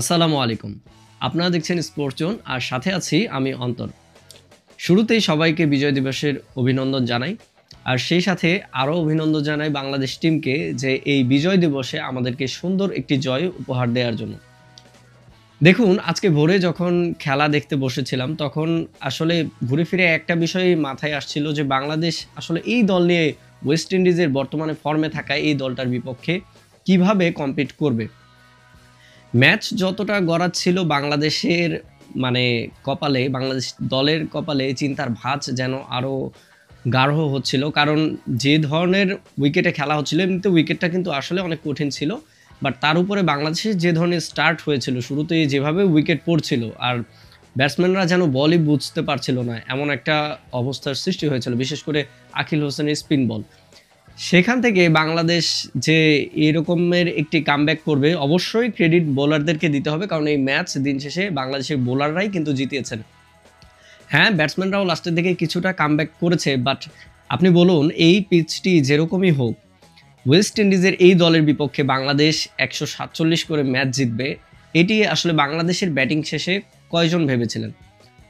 আসসালামু আলাইকুম। আপনারা দেখছেন স্পোর্টস জোন আর সাথে আছি আমি অন্তর। শুরুতেই সবাইকে বিজয় দিবসের অভিনন্দন জানাই। আর সেই সাথে আরও অভিনন্দন জানাই বাংলাদেশ টিমকে যে এই বিজয় দিবসে আমাদেরকে সুন্দর একটি জয় উপহার দেওয়ার জন্য। দেখুন আজকে ভোরে যখন খেলা দেখতে বসেছিলাম তখন আসলে ঘুরে ফিরে একটা বিষয় মাথায় আসছিল যে বাংলাদেশ আসলে এই দল নিয়ে ওয়েস্ট ইন্ডিজের বর্তমানে ফর্মে থাকা এই দলটার বিপক্ষে কিভাবে কম্পিট করবে। ম্যাচ যতটা গড়াচ্ছিল বাংলাদেশের মানে কপালে, বাংলাদেশ দলের কপালে চিন্তার ভাঁজ যেন আরো গাঢ় হচ্ছিল। কারণ যে ধরনের উইকেটে খেলা হচ্ছিল, এমনিতে উইকেটটা কিন্তু আসলে অনেক কঠিন ছিল। বাট তার উপরে বাংলাদেশের যে ধরনের স্টার্ট হয়েছিল, শুরুতেই যেভাবে উইকেট পড়ছিল আর ব্যাটসম্যানরা যেন বলই বুঝতে পারছিল না, এমন একটা অবস্থার সৃষ্টি হয়েছিল। বিশেষ করে আকিল হোসেনের স্পিন বল। সেখান থেকে বাংলাদেশ যে এরকমের একটি কামব্যাক করবে অবশ্যই ক্রেডিট বোলারদেরকে দিতে হবে, কারণ এই ম্যাচ দিন শেষে বাংলাদেশের বোলাররাই কিন্তু জিতিয়েছেন। হ্যাঁ, ব্যাটসম্যানরাও লাস্টের দিকে কিছুটা কামব্যাক করেছে, বাট আপনি বলুন এই পিচটি যেরকমই হোক, ওয়েস্ট ইন্ডিজের এই দলের বিপক্ষে বাংলাদেশ 147 করে ম্যাচ জিতবে, এটি আসলে বাংলাদেশের ব্যাটিং শেষে কয়জন ভেবেছিলেন?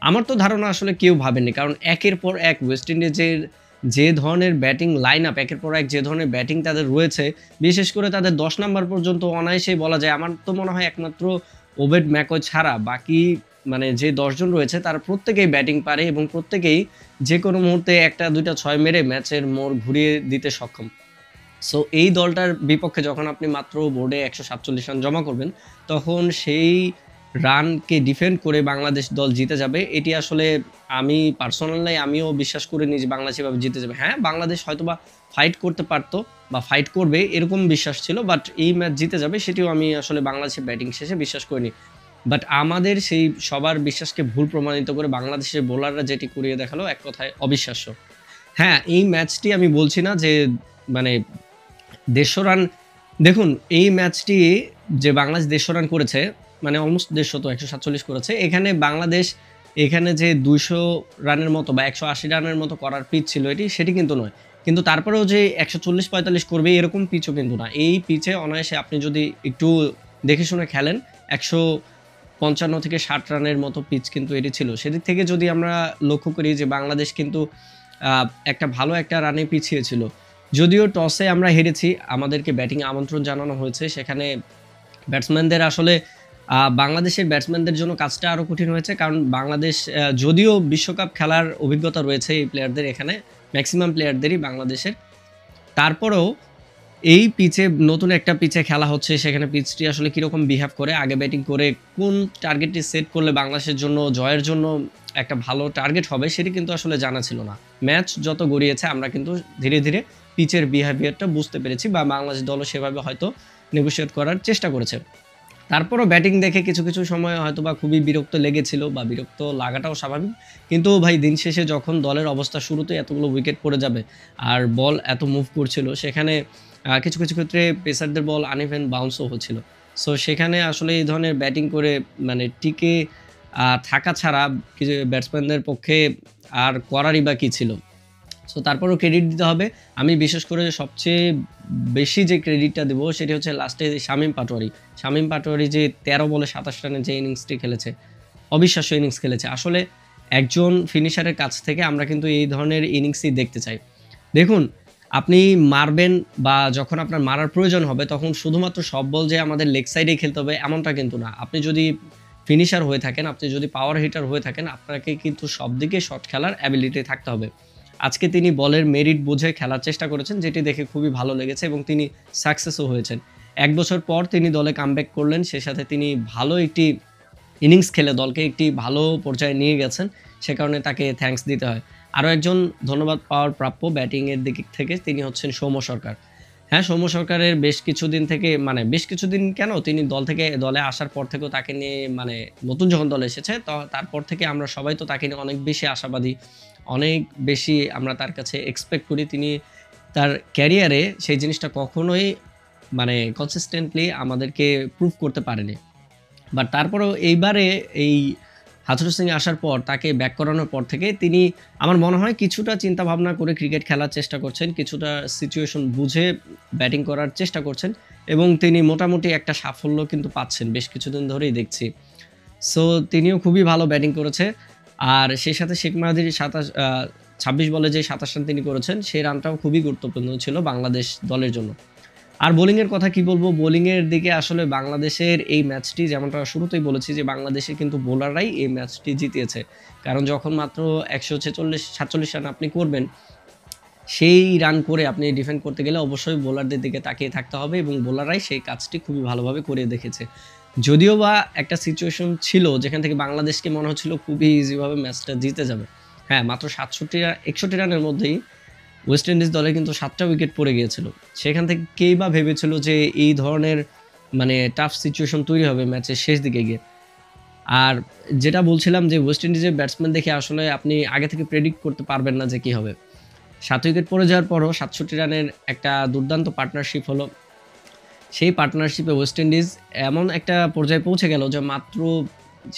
আমার তো ধারণা আসলে কেউ ভাবেননি। কারণ একের পর এক ওয়েস্ট ইন্ডিজের যে ধরনের ব্যাটিং লাইন আপ, একের পর এক যে ধরনের ব্যাটিং তাদের রয়েছে, বিশেষ করে তাদের 10 নাম্বার পর্যন্ত অনায়াসেই বলা যায়। আমার তো মনে হয় একমাত্র ওবেড ম্যাকয় ছাড়া বাকি মানে যে 10 জন রয়েছে তারা প্রত্যেকেই ব্যাটিং পারে এবং প্রত্যেকেই যেকোনো মুহূর্তে 1-2টা 6 মেরে ম্যাচের মোড় ঘুরিয়ে দিতে সক্ষম। সো এই দলটার বিপক্ষে যখন আপনি মাত্র বোর্ডে 147 রান জমা করবেন, তখন সেই রানকে ডিফেন্ড করে বাংলাদেশ দল জিতে যাবে। এটি আসলে আমি পার্সোনালি আমিও বিশ্বাস করিনি যে বাংলাদেশ এভাবে জিতে যাবে। হ্যাঁ, বাংলাদেশ হয়তোবা ফাইট করতে পারতো বা ফাইট করবে এরকম বিশ্বাস ছিল। বাট এই ম্যাচ জিতে যাবে সেটিও আমি আসলে বাংলাদেশের ব্যাটিং শেষে বিশ্বাস করিনি। বাট আমাদের সেই সবার বিশ্বাসকে ভুল প্রমাণিত করে বাংলাদেশের বোলাররা যেটি করিয়ে দেখালো, এক কথায় অবিশ্বাস্য। হ্যাঁ, এই ম্যাচটি আমি বলছি না যে মানে 150 রান। দেখুন এই ম্যাচটি যে বাংলাদেশ 150 রান করেছে, মানে অলমোস্ট 150 তো 147 করেছে। এখানে বাংলাদেশ এখানে যে 200 রানের মতো বা 180 রানের মতো করার পিচ ছিল সেটি কিন্তু নয়। কিন্তু তারপরেও যে 140-45 করবে এরকম পিচও কিন্তু না। এই পিচে অনায়াসে আপনি যদি একটু দেখে শুনে খেলেন 155 থেকে 60 রানের মতো পিচ কিন্তু এটি ছিল। সেদিক থেকে যদি আমরা লক্ষ্য করি যে বাংলাদেশ কিন্তু একটা ভালো একটা রানে পিছিয়ে ছিল। যদিও টসে আমরা হেরেছি, আমাদেরকে ব্যাটিং আমন্ত্রণ জানানো হয়েছে। সেখানে ব্যাটসম্যানদের আসলে বাংলাদেশের ব্যাটসম্যানদের জন্য কাজটা আরও কঠিন হয়েছে। কারণ বাংলাদেশ যদিও বিশ্বকাপ খেলার অভিজ্ঞতা রয়েছে এই প্লেয়ারদের, এখানে ম্যাক্সিমাম প্লেয়ারদেরই বাংলাদেশের। তারপরেও এই পিচে নতুন একটা পিচে খেলা হচ্ছে, সেখানে পিচটি আসলে কীরকম বিহেভ করে, আগে ব্যাটিং করে কোন টার্গেটটি সেট করলে বাংলাদেশের জন্য জয়ের জন্য একটা ভালো টার্গেট হবে সেটি কিন্তু আসলে জানা ছিল না। ম্যাচ যত গড়িয়েছে আমরা কিন্তু ধীরে ধীরে পিচের বিহেভিয়ারটা বুঝতে পেরেছি বা বাংলাদেশ দলও সেভাবে হয়তো নেগোশিয়েট করার চেষ্টা করেছে। তারপরও ব্যাটিং দেখে কিছু কিছু সময় হয়তোবা খুবই বিরক্ত লেগেছিল বা বিরক্ত লাগাটাও স্বাভাবিক। কিন্তু ভাই দিন শেষে যখন দলের অবস্থা শুরুতে এতগুলো উইকেট পড়ে যাবে আর বল এত মুভ করছিল, সেখানে কিছু কিছু ক্ষেত্রে পেসারদের বল আনইভেন বাউন্সও হচ্ছিল। সো সেখানে আসলে এই ধরনের ব্যাটিং করে মানে টিকে থাকা ছাড়া কিছু ব্যাটসম্যানদের পক্ষে আর করারই বা কী ছিল। সো তারপরেও ক্রেডিট দিতে হবে। আমি বিশেষ করে সবচেয়ে বেশি যে ক্রেডিটটা দেবো সেটি হচ্ছে লাস্টে শামীম পাটোয়ারি। শামীম পাটোয়ারি যে 13 বলে 27 রানের যে ইনিংসটি খেলেছে, অবিশ্বাস্য ইনিংস খেলেছে। আসলে একজন ফিনিশারের কাছ থেকে আমরা কিন্তু এই ধরনের ইনিংসই দেখতে চাই। দেখুন, আপনি মারবেন বা যখন আপনার মারার প্রয়োজন হবে তখন শুধুমাত্র সব বল যে আমাদের লেগ সাইডেই খেলতে হবে এমনটা কিন্তু না। আপনি যদি ফিনিশার হয়ে থাকেন, আপনি যদি পাওয়ার হিটার হয়ে থাকেন, আপনাকে কিন্তু সব দিকে শট খেলার অ্যাবিলিটি থাকতে হবে। আজকে তিনি বলের মেরিট বুঝে খেলার চেষ্টা করেছেন, যেটি দেখে খুবই ভালো লেগেছে এবং তিনি সাকসেসও হয়েছেন। 1 বছর পর তিনি দলে কামব্যাক করলেন, সে সাথে তিনি ভালো একটি ইনিংস খেলে দলকে একটি ভালো পর্যায়ে নিয়ে গেছেন। সে কারণে তাকে থ্যাঙ্কস দিতে হয়। আরও একজন ধন্যবাদ পাওয়ার প্রাপ্য ব্যাটিংয়ের দিক থেকে তিনি হচ্ছেন সৌম্য সরকার। হ্যাঁ, সৌম্য সরকারের বেশ কিছুদিন থেকে মানে বেশ কিছুদিন কেন, তিনি দলে আসার পর থেকেও তাকে নিয়ে মানে নতুন যখন দলে এসেছে তারপর থেকে আমরা সবাই তো তাকে নিয়ে অনেক বেশি আশাবাদী, অনেক বেশি আমরা তার কাছে এক্সপেক্ট করি। তিনি তার ক্যারিয়ারে সেই জিনিসটা কখনোই মানে কনসিস্টেন্টলি আমাদেরকে প্রুভ করতে পারেনি। বাট তারপরেও এইবারে এই হাথুরু সিং আসার পর তাকে ব্যাক করানোর পর থেকে তিনি আমার মনে হয় কিছুটা চিন্তা ভাবনা করে ক্রিকেট খেলার চেষ্টা করছেন, কিছুটা সিচুয়েশন বুঝে ব্যাটিং করার চেষ্টা করছেন এবং তিনি মোটামুটি একটা সাফল্য কিন্তু পাচ্ছেন, বেশ কিছুদিন ধরেই দেখছি। সো তিনিও খুবই ভালো ব্যাটিং করেছে। আর সেই সাথে শেখ মাহাদির 26 বলে যে 27 রান তিনি করেছেন, সেই রানটাও খুবই গুরুত্বপূর্ণ ছিল বাংলাদেশ দলের জন্য। আর বোলিংয়ের কথা কি বলবো, বোলিংয়ের দিকে আসলে বাংলাদেশের এই ম্যাচটি যেমনটা শুরুতেই বলেছি যে বাংলাদেশে কিন্তু বোলাররাই এই ম্যাচটি জিতিয়েছে। কারণ যখন মাত্র 147 রান আপনি করবেন, সেই রান করে আপনি ডিফেন্ড করতে গেলে অবশ্যই বোলারদের দিকে তাকিয়ে থাকতে হবে এবং বোলাররাই সেই কাজটি খুবই ভালোভাবে করে দেখেছে। যদিও বা একটা সিচুয়েশন ছিল যেখান থেকে বাংলাদেশকে মনে হচ্ছিল খুবই ইজিভাবে ম্যাচটা জিতে যাবে। হ্যাঁ, মাত্র 61 রানের মধ্যেই ওয়েস্ট ইন্ডিজ দলে কিন্তু 7টা উইকেট পড়ে গিয়েছিল। সেখান থেকে কেই বা ভেবেছিল যে এই ধরনের মানে টাফ সিচুয়েশন তৈরি হবে ম্যাচের শেষ দিকে গিয়ে। আর যেটা বলছিলাম যে ওয়েস্ট ইন্ডিজের ব্যাটসম্যান দেখে আসলে আপনি আগে থেকে প্রেডিক্ট করতে পারবেন না যে কী হবে। 7 উইকেট পড়ে যাওয়ার পরও 67 রানের একটা দুর্দান্ত পার্টনারশিপ হলো। সেই পার্টনারশিপে ওয়েস্ট ইন্ডিজ এমন একটা পর্যায়ে পৌঁছে গেল যে মাত্র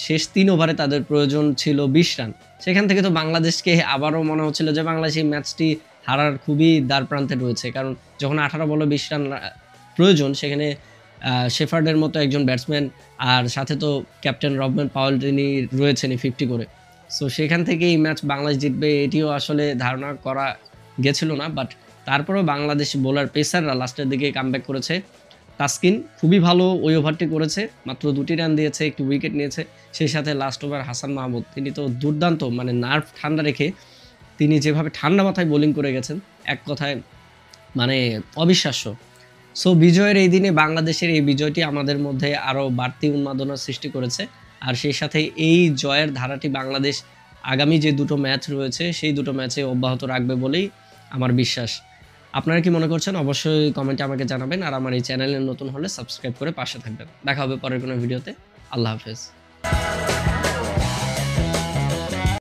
শেষ 3 ওভারে তাদের প্রয়োজন ছিল 20 রান। সেখান থেকে তো বাংলাদেশকে আবারও মনে হচ্ছিল যে বাংলাদেশ এই ম্যাচটি হারার খুবই দ্বারপ্রান্তে রয়েছে। কারণ যখন 18 বলে 20 রান প্রয়োজন, সেখানে শেফার্ডের মতো একজন ব্যাটসম্যান আর সাথে তো ক্যাপ্টেন রবম্যান পাওয়েল তিনি রয়েছেনই 50 করে। সো সেখান থেকে এই ম্যাচ বাংলাদেশ জিতবে এটিও আসলে ধারণা করা গেছিল না। বাট তারপরেও বাংলাদেশ বোলার পেসাররা লাস্টের দিকে কামব্যাক করেছে। তাসকিন খুবই ভালো ওই ওভারটি করেছে, মাত্র 2টি রান দিয়েছে, একটি উইকেট নিয়েছে। সেই সাথে লাস্ট ওভার হাসান মাহমুদ তিনি তো দুর্দান্ত, মানে নার্ভ ঠান্ডা রেখে তিনি যেভাবে ঠান্ডা মাথায় বোলিং করে গেছেন, এক কথায় মানে অবিশ্বাস্য। সো বিজয়ের এই দিনে বাংলাদেশের এই বিজয়টি আমাদের মধ্যে আরও বাড়তি উন্মাদনার সৃষ্টি করেছে। আর সেই সাথে এই জয়ের ধারাটি বাংলাদেশ আগামী যে দুটো ম্যাচ রয়েছে সেই দুটো ম্যাচে অব্যাহত রাখবে বলেই আমার বিশ্বাস। আপনারা কি মনে করছেন অবশ্যই কমেন্টে আমাকে জানাবেন। আর আমার এই চ্যানেলে নতুন হলে সাবস্ক্রাইব করে পাশে থাকবেন। দেখা হবে পরের কোনো ভিডিওতে। আল্লাহ হাফেজ।